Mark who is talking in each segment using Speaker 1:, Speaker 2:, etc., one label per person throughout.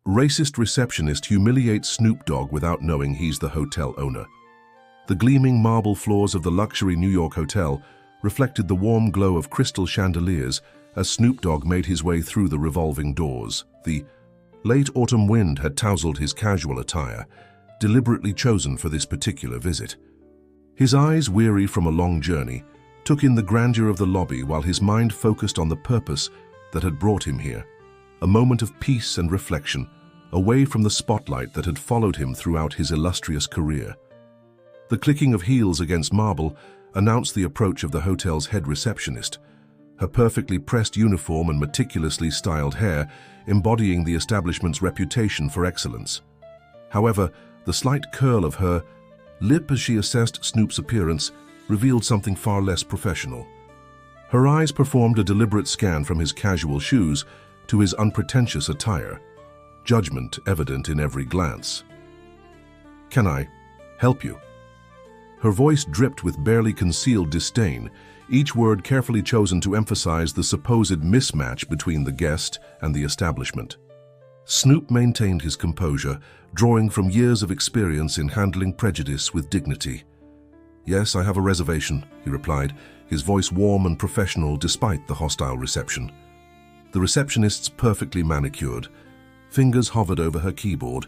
Speaker 1: Racist receptionist humiliates Snoop Dogg without knowing he's the hotel owner. The gleaming marble floors of the luxury New York hotel reflected the warm glow of crystal chandeliers as Snoop Dogg made his way through the revolving doors. The late autumn wind had tousled his casual attire, deliberately chosen for this particular visit. His eyes, weary from a long journey, took in the grandeur of the lobby while his mind focused on the purpose that had brought him here. A moment of peace and reflection, away from the spotlight that had followed him throughout his illustrious career. The clicking of heels against marble announced the approach of the hotel's head receptionist, her perfectly pressed uniform and meticulously styled hair embodying the establishment's reputation for excellence. However, the slight curl of her lip as she assessed Snoop's appearance revealed something far less professional. Her eyes performed a deliberate scan from his casual shoes to his unpretentious attire, judgment evident in every glance. "Can I help you?" Her voice dripped with barely concealed disdain, each word carefully chosen to emphasize the supposed mismatch between the guest and the establishment. Snoop maintained his composure, drawing from years of experience in handling prejudice with dignity. "Yes, I have a reservation," he replied, his voice warm and professional despite the hostile reception. The receptionist's perfectly manicured. Fingers hovered over her keyboard,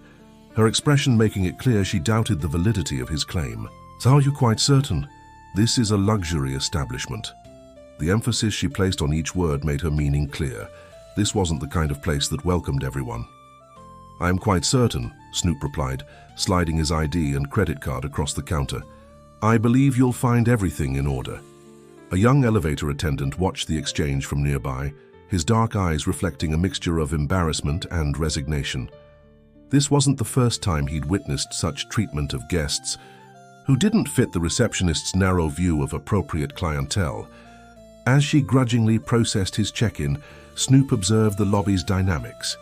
Speaker 1: her expression making it clear she doubted the validity of his claim. "So are you quite certain? This is a luxury establishment." The emphasis she placed on each word made her meaning clear. This wasn't the kind of place that welcomed everyone. "I am quite certain," Snoop replied, sliding his ID and credit card across the counter. "I believe you'll find everything in order." A young elevator attendant watched the exchange from nearby, his dark eyes reflecting a mixture of embarrassment and resignation. This wasn't the first time he'd witnessed such treatment of guests who didn't fit the receptionist's narrow view of appropriate clientele. As she grudgingly processed his check-in, Snoop observed the lobby's dynamics.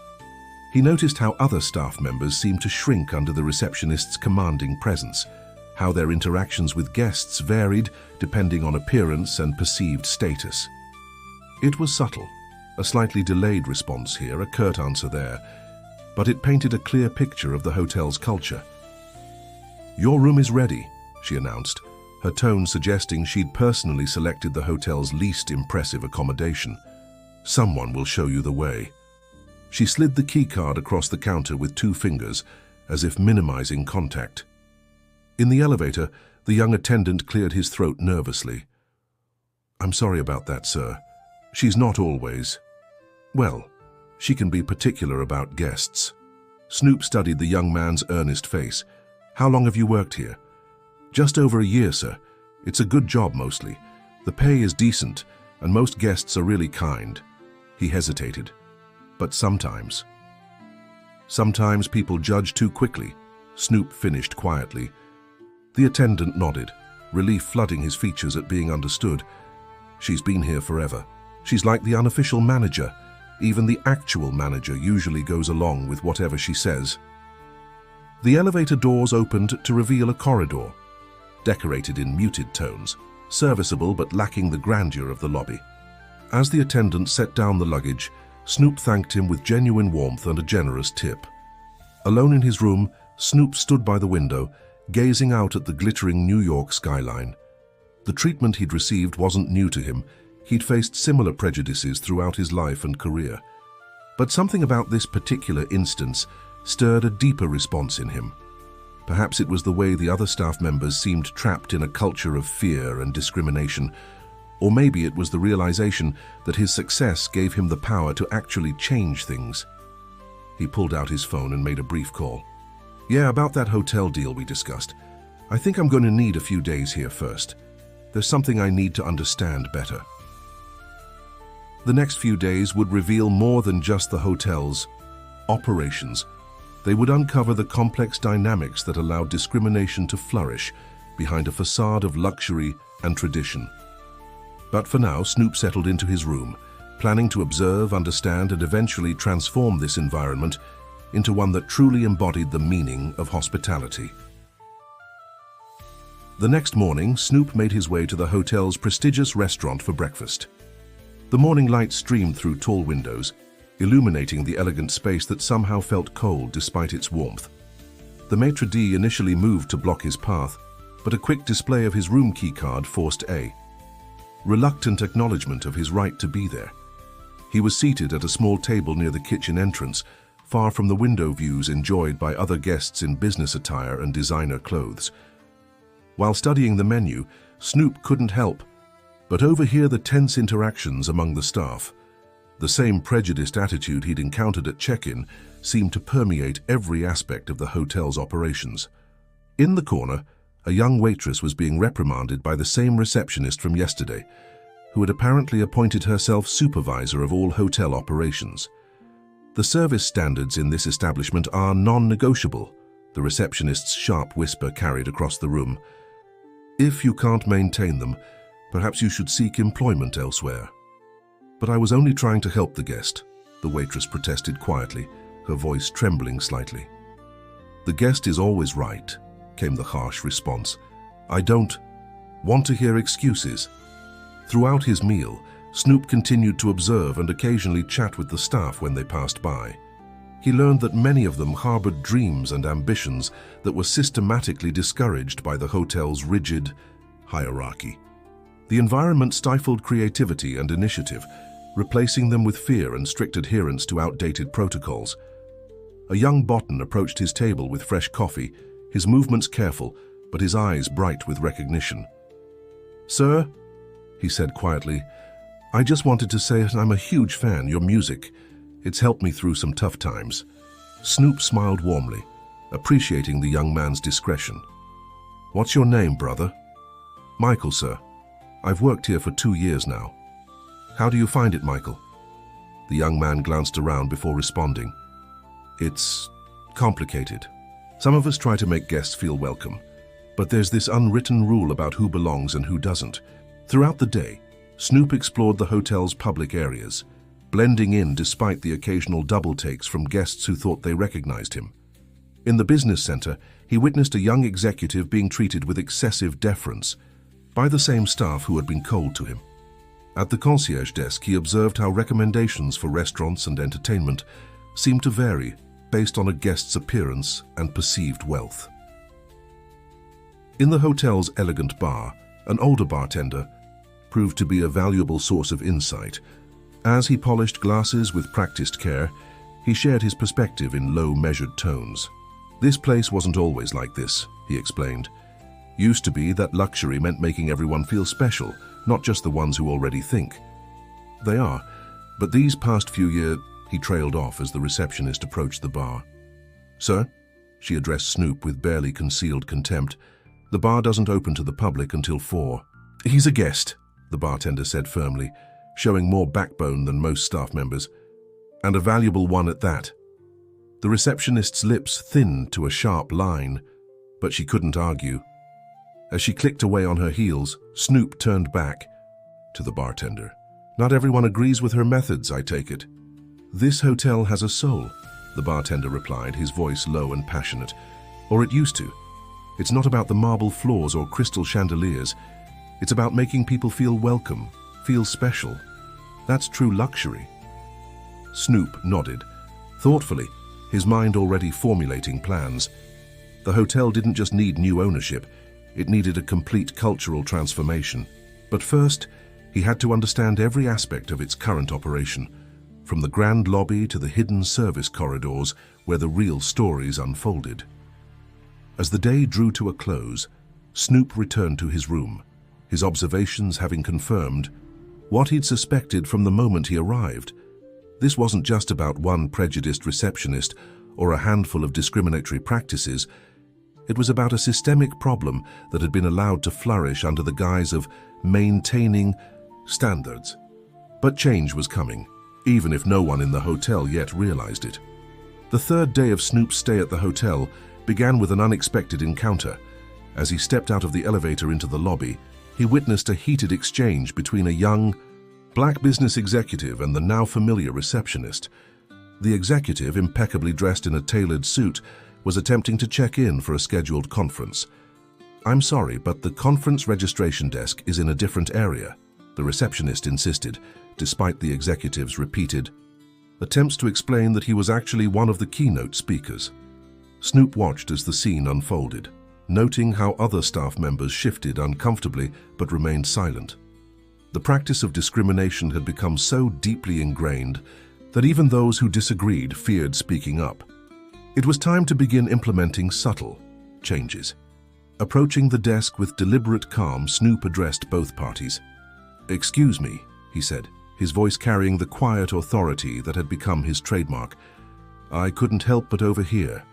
Speaker 1: He noticed how other staff members seemed to shrink under the receptionist's commanding presence, how their interactions with guests varied depending on appearance and perceived status. It was subtle, a slightly delayed response here, a curt answer there, but it painted a clear picture of the hotel's culture. "Your room is ready," she announced, her tone suggesting she'd personally selected the hotel's least impressive accommodation. "Someone will show you the way." She slid the keycard across the counter with 2 fingers, as if minimizing contact. In the elevator, the young attendant cleared his throat nervously. "I'm sorry about that, sir. She's not always. Well, she can be particular about guests." Snoop studied the young man's earnest face. "How long have you worked here?" "Just over a year, sir. It's a good job mostly. The pay is decent, and most guests are really kind." He hesitated. "But sometimes people judge too quickly," Snoop finished quietly. The attendant nodded, relief flooding his features at being understood. "She's been here forever. She's like the unofficial manager. Even the actual manager usually goes along with whatever she says." The elevator doors opened to reveal a corridor, decorated in muted tones, serviceable but lacking the grandeur of the lobby. As the attendant set down the luggage, Snoop thanked him with genuine warmth and a generous tip. Alone in his room, Snoop stood by the window, gazing out at the glittering New York skyline. The treatment he'd received wasn't new to him. He'd faced similar prejudices throughout his life and career. But something about this particular instance stirred a deeper response in him. Perhaps it was the way the other staff members seemed trapped in a culture of fear and discrimination, or maybe it was the realization that his success gave him the power to actually change things. He pulled out his phone and made a brief call. "Yeah, about that hotel deal we discussed. I think I'm going to need a few days here first. There's something I need to understand better." The next few days would reveal more than just the hotel's operations. They would uncover the complex dynamics that allowed discrimination to flourish behind a facade of luxury and tradition. But for now, Snoop settled into his room, planning to observe, understand, and eventually transform this environment into one that truly embodied the meaning of hospitality. The next morning, Snoop made his way to the hotel's prestigious restaurant for breakfast. The morning light streamed through tall windows, illuminating the elegant space that somehow felt cold despite its warmth. The maitre d' initially moved to block his path, but a quick display of his room key card forced a reluctant acknowledgement of his right to be there. He was seated at a small table near the kitchen entrance, far from the window views enjoyed by other guests in business attire and designer clothes. While studying the menu, Snoop couldn't help but overhear the tense interactions among the staff. The same prejudiced attitude he'd encountered at check-in seemed to permeate every aspect of the hotel's operations. In the corner, a young waitress was being reprimanded by the same receptionist from yesterday, who had apparently appointed herself supervisor of all hotel operations. The service standards in this establishment are non-negotiable, the receptionist's sharp whisper carried across the room. If you can't maintain them, perhaps you should seek employment elsewhere. But I was only trying to help the guest, the waitress protested quietly, her voice trembling slightly. The guest is always right, came the harsh response. I don't want to hear excuses. Throughout his meal, Snoop continued to observe and occasionally chat with the staff when they passed by. He learned that many of them harbored dreams and ambitions that were systematically discouraged by the hotel's rigid hierarchy. The environment stifled creativity and initiative, replacing them with fear and strict adherence to outdated protocols. A young botan approached his table with fresh coffee, his movements careful, but his eyes bright with recognition. Sir, he said quietly, I just wanted to say I'm a huge fan of your music. It's helped me through some tough times. Snoop smiled warmly, appreciating the young man's discretion. What's your name, brother? Michael, sir. I've worked here for 2 years now. How do you find it, Michael? The young man glanced around before responding. It's complicated. Some of us try to make guests feel welcome, but there's this unwritten rule about who belongs and who doesn't. Throughout the day, Snoop explored the hotel's public areas, blending in despite the occasional double takes from guests who thought they recognized him. In the business center, he witnessed a young executive being treated with excessive deference by the same staff who had been cold to him. At the concierge desk, he observed how recommendations for restaurants and entertainment seemed to vary based on a guest's appearance and perceived wealth. In the hotel's elegant bar, an older bartender proved to be a valuable source of insight. As he polished glasses with practiced care, he shared his perspective in low, measured tones. This place wasn't always like this, he explained. Used to be that luxury meant making everyone feel special, not just the ones who already think. They are, but these past few years, he trailed off as the receptionist approached the bar. Sir, she addressed Snoop with barely concealed contempt. The bar doesn't open to the public until 4. He's a guest, the bartender said firmly, showing more backbone than most staff members, and a valuable one at that. The receptionist's lips thinned to a sharp line, but she couldn't argue. As she clicked away on her heels, Snoop turned back to the bartender. Not everyone agrees with her methods, I take it. This hotel has a soul, the bartender replied, his voice low and passionate. Or it used to. It's not about the marble floors or crystal chandeliers. It's about making people feel welcome, feel special. That's true luxury. Snoop nodded, thoughtfully, his mind already formulating plans. The hotel didn't just need new ownership, it needed a complete cultural transformation. But first, he had to understand every aspect of its current operation, from the grand lobby to the hidden service corridors where the real stories unfolded. As the day drew to a close, Snoop returned to his room, his observations having confirmed what he'd suspected from the moment he arrived. This wasn't just about one prejudiced receptionist or a handful of discriminatory practices. It was about a systemic problem that had been allowed to flourish under the guise of maintaining standards. But change was coming, even if no one in the hotel yet realized it. The third day of Snoop's stay at the hotel began with an unexpected encounter. As he stepped out of the elevator into the lobby, he witnessed a heated exchange between a young, black business executive and the now familiar receptionist. The executive, impeccably dressed in a tailored suit, was attempting to check in for a scheduled conference. I'm sorry, but the conference registration desk is in a different area, the receptionist insisted, despite the executive's repeated attempts to explain that he was actually one of the keynote speakers. Snoop watched as the scene unfolded, noting how other staff members shifted uncomfortably but remained silent. The practice of discrimination had become so deeply ingrained that even those who disagreed feared speaking up. It was time to begin implementing subtle changes. Approaching the desk with deliberate calm, Snoop addressed both parties. "Excuse me," he said, his voice carrying the quiet authority that had become his trademark. "I couldn't help but overhear.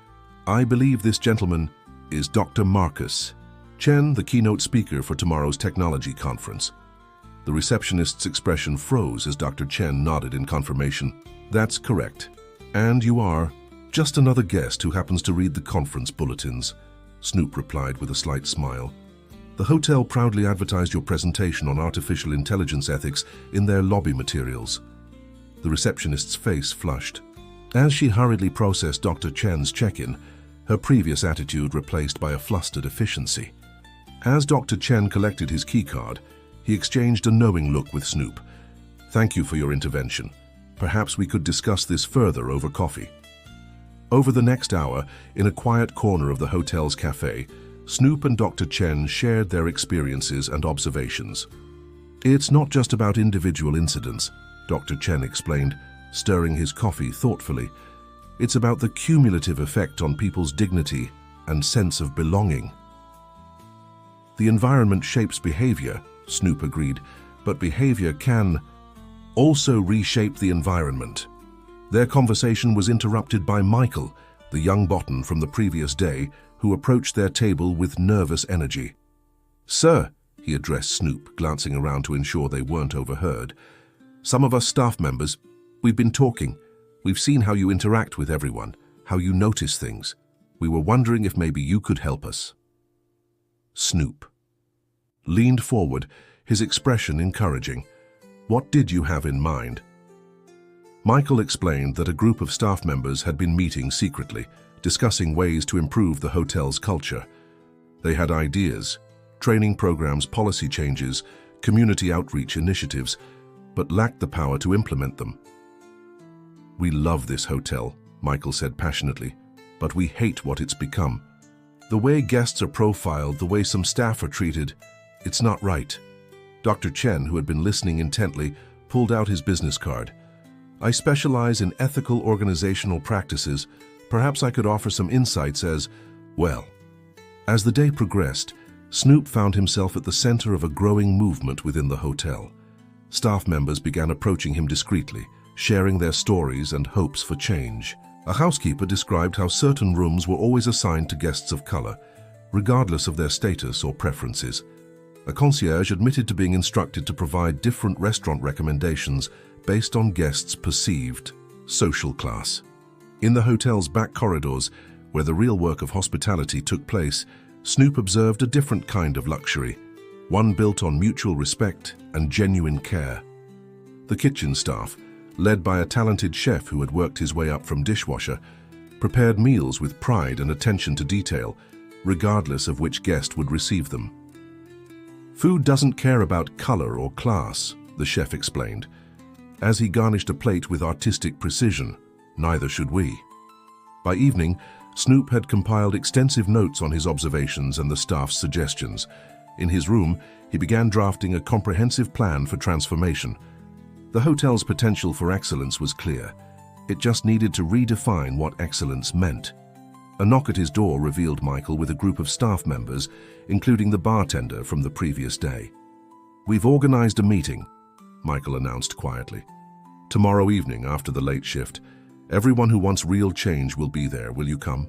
Speaker 1: I believe this gentleman is Dr. Marcus Chen, the keynote speaker for tomorrow's technology conference." The receptionist's expression froze as Dr. Chen nodded in confirmation. "That's correct. And you are just another guest who happens to read the conference bulletins," Snoop replied with a slight smile. "The hotel proudly advertised your presentation on artificial intelligence ethics in their lobby materials." The receptionist's face flushed. As she hurriedly processed Dr. Chen's check-in, her previous attitude replaced by a flustered efficiency. As Dr. Chen collected his keycard, he exchanged a knowing look with Snoop. "Thank you for your intervention. Perhaps we could discuss this further over coffee." Over the next hour, in a quiet corner of the hotel's cafe, Snoop and Dr. Chen shared their experiences and observations. "It's not just about individual incidents," Dr. Chen explained, stirring his coffee thoughtfully. "It's about the cumulative effect on people's dignity and sense of belonging." "The environment shapes behavior," Snoop agreed, "but behavior can also reshape the environment." Their conversation was interrupted by Michael, the young bottom from the previous day, who approached their table with nervous energy. "Sir," he addressed Snoop, glancing around to ensure they weren't overheard, "some of us staff members, we've been talking. We've seen how you interact with everyone, how you notice things. We were wondering if maybe you could help us." Snoop leaned forward, his expression encouraging. "What did you have in mind?" Michael explained that a group of staff members had been meeting secretly, discussing ways to improve the hotel's culture. They had ideas, training programs, policy changes, community outreach initiatives, but lacked the power to implement them. "We love this hotel," Michael said passionately, "but we hate what it's become. The way guests are profiled, the way some staff are treated, it's not right." Dr. Chen, who had been listening intently, pulled out his business card. "I specialize in ethical organizational practices. Perhaps I could offer some insights as well." As the day progressed, Snoop found himself at the center of a growing movement within the hotel. Staff members began approaching him discreetly, sharing their stories and hopes for change. A housekeeper described how certain rooms were always assigned to guests of color, regardless of their status or preferences. A concierge admitted to being instructed to provide different restaurant recommendations based on guests' perceived social class. In the hotel's back corridors, where the real work of hospitality took place, Snoop observed a different kind of luxury, one built on mutual respect and genuine care. The kitchen staff, led by a talented chef who had worked his way up from dishwasher, prepared meals with pride and attention to detail, regardless of which guest would receive them. "Food doesn't care about color or class," the chef explained. As he garnished a plate with artistic precision, neither should we. By evening, Snoop had compiled extensive notes on his observations and the staff's suggestions. In his room, he began drafting a comprehensive plan for transformation. The hotel's potential for excellence was clear. It just needed to redefine what excellence meant. A knock at his door revealed Michael with a group of staff members, including the bartender from the previous day. "We've organized a meeting," Michael announced quietly. "Tomorrow evening after the late shift. Everyone who wants real change will be there. Will you come?"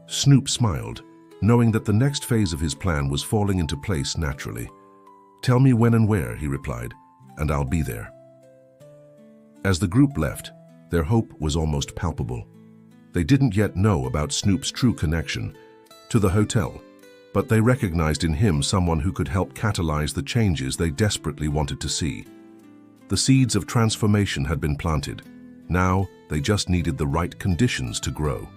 Speaker 1: Snoop smiled, knowing that the next phase of his plan was falling into place naturally. "Tell me when and where," he replied, "and I'll be there." As the group left, their hope was almost palpable. They didn't yet know about Snoop's true connection to the hotel, but they recognized in him someone who could help catalyze the changes they desperately wanted to see. The seeds of transformation had been planted. Now, they just needed the right conditions to grow.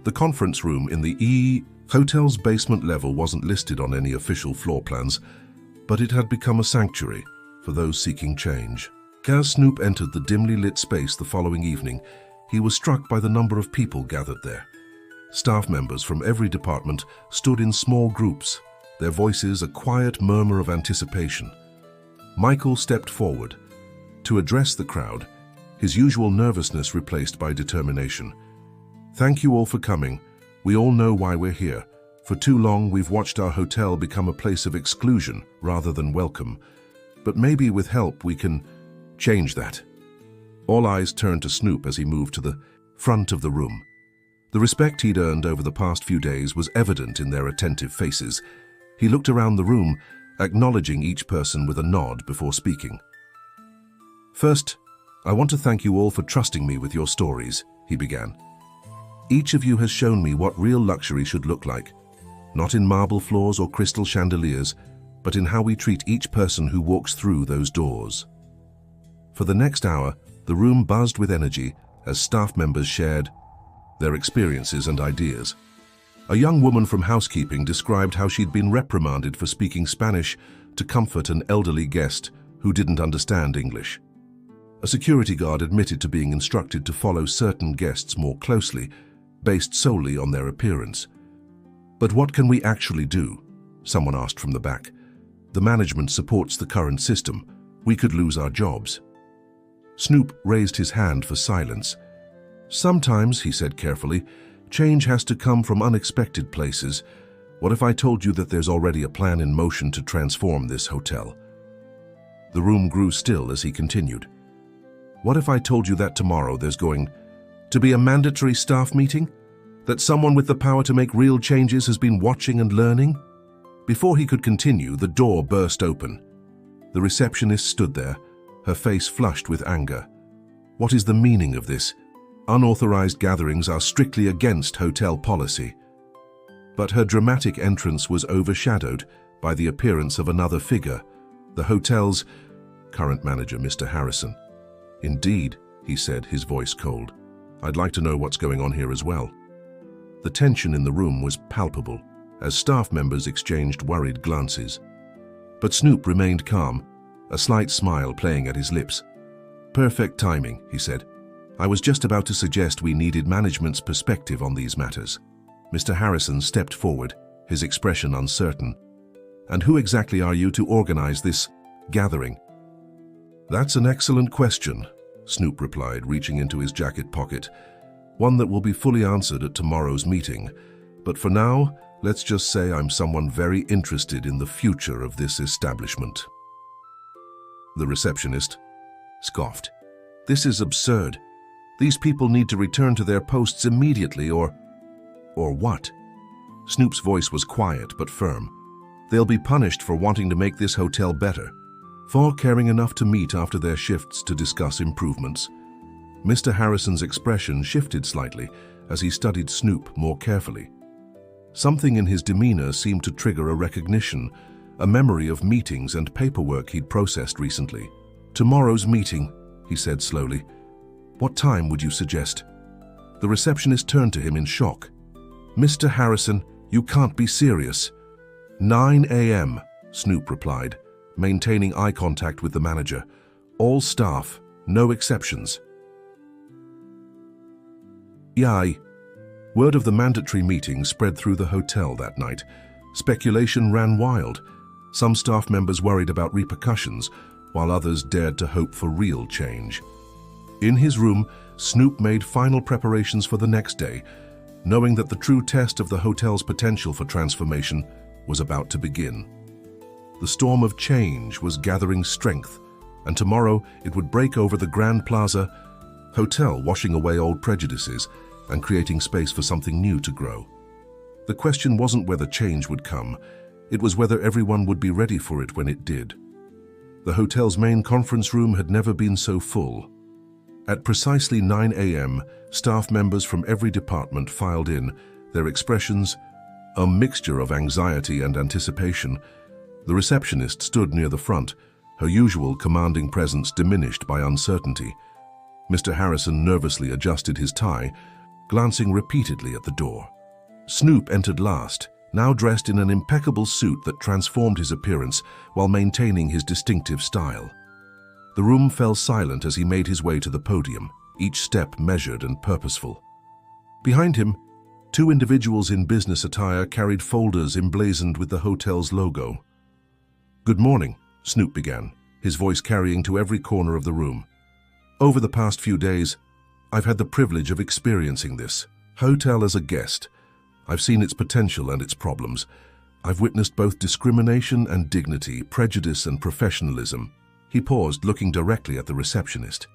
Speaker 1: The conference room in the hotel's basement level wasn't listed on any official floor plans, but it had become a sanctuary for those seeking change. As Snoop entered the dimly lit space the following evening, he was struck by the number of people gathered there. Staff members from every department stood in small groups, their voices a quiet murmur of anticipation. Michael stepped forward. To address the crowd, his usual nervousness replaced by determination. "Thank you all for coming. We all know why we're here. For too long, we've watched our hotel become a place of exclusion rather than welcome. But maybe with help, we can change that." All eyes turned to Snoop as he moved to the front of the room. The respect he'd earned over the past few days was evident in their attentive faces. He looked around the room, acknowledging each person with a nod before speaking. "First, I want to thank you all for trusting me with your stories," he began. "Each of you has shown me what real luxury should look like, not in marble floors or crystal chandeliers, but in how we treat each person who walks through those doors." For the next hour, the room buzzed with energy as staff members shared their experiences and ideas. A young woman from housekeeping described how she'd been reprimanded for speaking Spanish to comfort an elderly guest who didn't understand English. A security guard admitted to being instructed to follow certain guests more closely, based solely on their appearance. "But what can we actually do?" someone asked from the back. "The management supports the current system. We could lose our jobs." Snoop raised his hand for silence. "Sometimes," he said carefully, "change has to come from unexpected places. What if I told you that there's already a plan in motion to transform this hotel?" The room grew still as he continued. "What if I told you that tomorrow there's going to be a mandatory staff meeting? That someone with the power to make real changes has been watching and learning?" Before he could continue, the door burst open. The receptionist stood there, her face flushed with anger. "What is the meaning of this? Unauthorized gatherings are strictly against hotel policy." But her dramatic entrance was overshadowed by the appearance of another figure, the hotel's current manager, Mr. Harrison. "Indeed," he said, his voice cold. "I'd like to know what's going on here as well." The tension in the room was palpable as staff members exchanged worried glances. But Snoop remained calm, a slight smile playing at his lips. "Perfect timing," he said. "I was just about to suggest we needed management's perspective on these matters." Mr. Harrison stepped forward, his expression uncertain. "And who exactly are you to organize this gathering?" "That's an excellent question," Snoop replied, reaching into his jacket pocket. "One that will be fully answered at tomorrow's meeting. But for now, let's just say I'm someone very interested in the future of this establishment." The receptionist scoffed. "This is absurd. These people need to return to their posts immediately or what?" Snoop's voice was quiet but firm. "They'll be punished for wanting to make this hotel better, for caring enough to meet after their shifts to discuss improvements." Mr. Harrison's expression shifted slightly as he studied Snoop more carefully. Something in his demeanor seemed to trigger a recognition, a memory of meetings and paperwork he'd processed recently. "Tomorrow's meeting," he said slowly. "What time would you suggest?" The receptionist turned to him in shock. "Mr. Harrison, you can't be serious." 9 a.m., Snoop replied, maintaining eye contact with the manager. "All staff, no exceptions." Yai. Word of the mandatory meeting spread through the hotel that night. Speculation ran wild. Some staff members worried about repercussions, while others dared to hope for real change. In his room, Snoop made final preparations for the next day, knowing that the true test of the hotel's potential for transformation was about to begin. The storm of change was gathering strength, and tomorrow it would break over the Grand Plaza Hotel, washing away old prejudices and creating space for something new to grow. The question wasn't whether change would come, it was whether everyone would be ready for it when it did. The hotel's main conference room had never been so full. At precisely 9 a.m., staff members from every department filed in, their expressions a mixture of anxiety and anticipation. The receptionist stood near the front, her usual commanding presence diminished by uncertainty. Mr. Harrison nervously adjusted his tie, glancing repeatedly at the door. Snoop entered last, now dressed in an impeccable suit that transformed his appearance while maintaining his distinctive style. The room fell silent as he made his way to the podium, each step measured and purposeful. Behind him, two individuals in business attire carried folders emblazoned with the hotel's logo. "Good morning," Snoop began, his voice carrying to every corner of the room. "Over the past few days, I've had the privilege of experiencing this hotel as a guest. I've seen its potential and its problems. I've witnessed both discrimination and dignity, prejudice and professionalism." He paused, looking directly at the receptionist.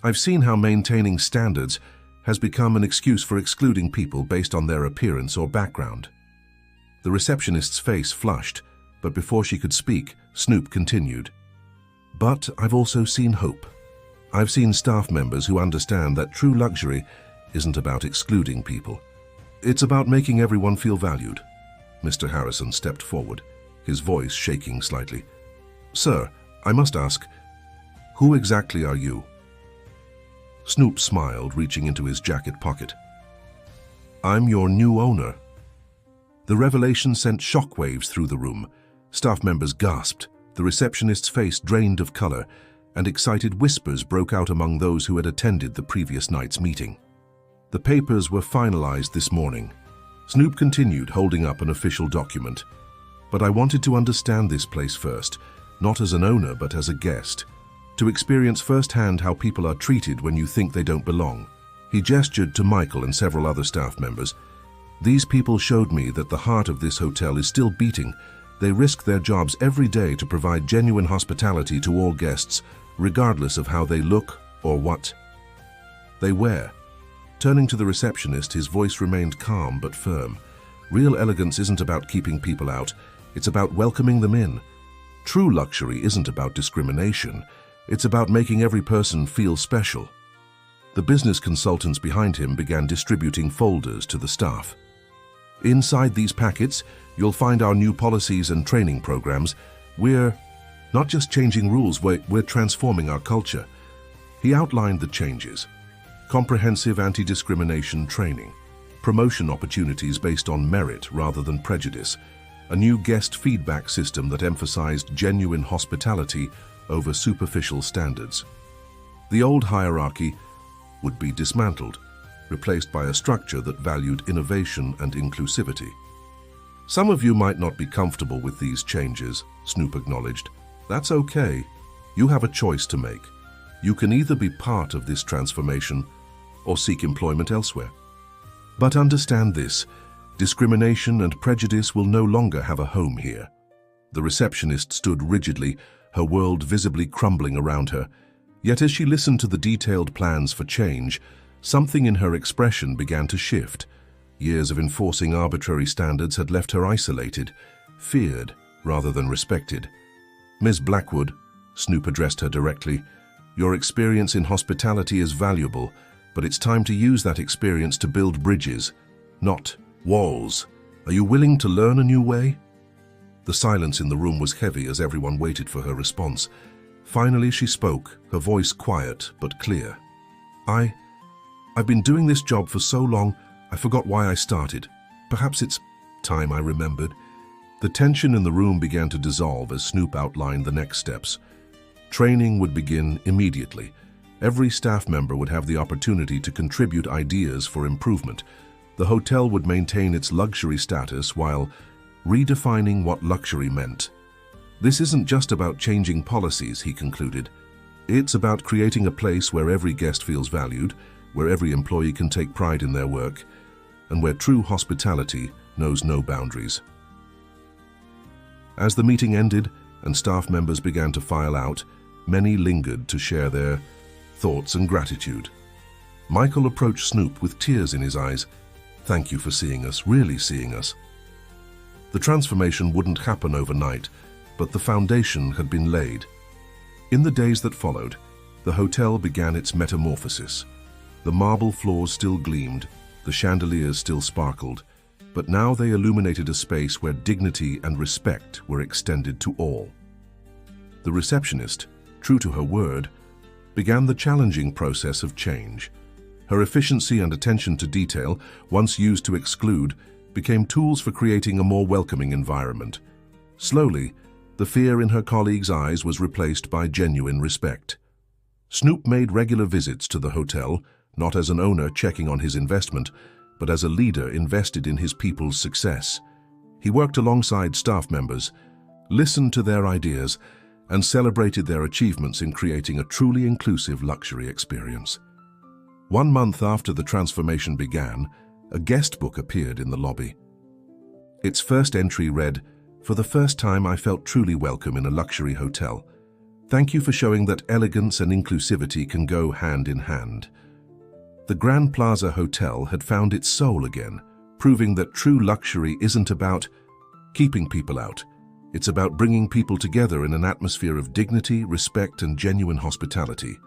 Speaker 1: "I've seen how maintaining standards has become an excuse for excluding people based on their appearance or background." The receptionist's face flushed, but before she could speak, Snoop continued. "But I've also seen hope. I've seen staff members who understand that true luxury isn't about excluding people. It's about making everyone feel valued." Mr. Harrison stepped forward, his voice shaking slightly. "Sir, I must ask, who exactly are you?" Snoop smiled, reaching into his jacket pocket. "I'm your new owner." The revelation sent shockwaves through the room. Staff members gasped, the receptionist's face drained of color, and excited whispers broke out among those who had attended the previous night's meeting. "The papers were finalized this morning." Snoop continued, holding up an official document. "But I wanted to understand this place first, not as an owner but as a guest, to experience firsthand how people are treated when you think they don't belong." He gestured to Michael and several other staff members. "These people showed me that the heart of this hotel is still beating. They risk their jobs every day to provide genuine hospitality to all guests, regardless of how they look or what they wear." Turning to the receptionist, his voice remained calm but firm. "Real elegance isn't about keeping people out, it's about welcoming them in. True luxury isn't about discrimination, it's about making every person feel special." The business consultants behind him began distributing folders to the staff. "Inside these packets, you'll find our new policies and training programs. We're not just changing rules, we're transforming our culture." He outlined the changes: comprehensive anti-discrimination training, promotion opportunities based on merit rather than prejudice, a new guest feedback system that emphasized genuine hospitality over superficial standards. The old hierarchy would be dismantled, replaced by a structure that valued innovation and inclusivity. "Some of you might not be comfortable with these changes," Snoop acknowledged. "That's okay. You have a choice to make. You can either be part of this transformation or seek employment elsewhere. But understand this: discrimination and prejudice will no longer have a home here." The receptionist stood rigidly, her world visibly crumbling around her. Yet as she listened to the detailed plans for change, something in her expression began to shift. Years of enforcing arbitrary standards had left her isolated, feared rather than respected. "Ms. Blackwood," Snoop addressed her directly, "your experience in hospitality is valuable, but it's time to use that experience to build bridges, not walls. Are you willing to learn a new way?" The silence in the room was heavy as everyone waited for her response. Finally she spoke, her voice quiet but clear. I've been doing this job for so long, I forgot why I started. Perhaps it's time I remembered." The tension in the room began to dissolve as Snoop outlined the next steps. Training would begin immediately. Every staff member would have the opportunity to contribute ideas for improvement. The hotel would maintain its luxury status while redefining what luxury meant. "This isn't just about changing policies," he concluded. "It's about creating a place where every guest feels valued, where every employee can take pride in their work, and where true hospitality knows no boundaries." As the meeting ended and staff members began to file out, many lingered to share their thoughts and gratitude. Michael approached Snoop with tears in his eyes. "Thank you for seeing us, really seeing us." The transformation wouldn't happen overnight, but the foundation had been laid. In the days that followed, the hotel began its metamorphosis. The marble floors still gleamed, the chandeliers still sparkled, but now they illuminated a space where dignity and respect were extended to all. The receptionist, true to her word, began the challenging process of change. Her efficiency and attention to detail, once used to exclude, became tools for creating a more welcoming environment. Slowly, the fear in her colleagues' eyes was replaced by genuine respect. Snoop made regular visits to the hotel, not as an owner checking on his investment, but as a leader invested in his people's success. He worked alongside staff members, listened to their ideas, and celebrated their achievements in creating a truly inclusive luxury experience. 1 month after the transformation began, a guest book appeared in the lobby. Its first entry read, "For the first time I felt truly welcome in a luxury hotel. Thank you for showing that elegance and inclusivity can go hand in hand." The Grand Plaza Hotel had found its soul again, proving that true luxury isn't about keeping people out. It's about bringing people together in an atmosphere of dignity, respect, and genuine hospitality.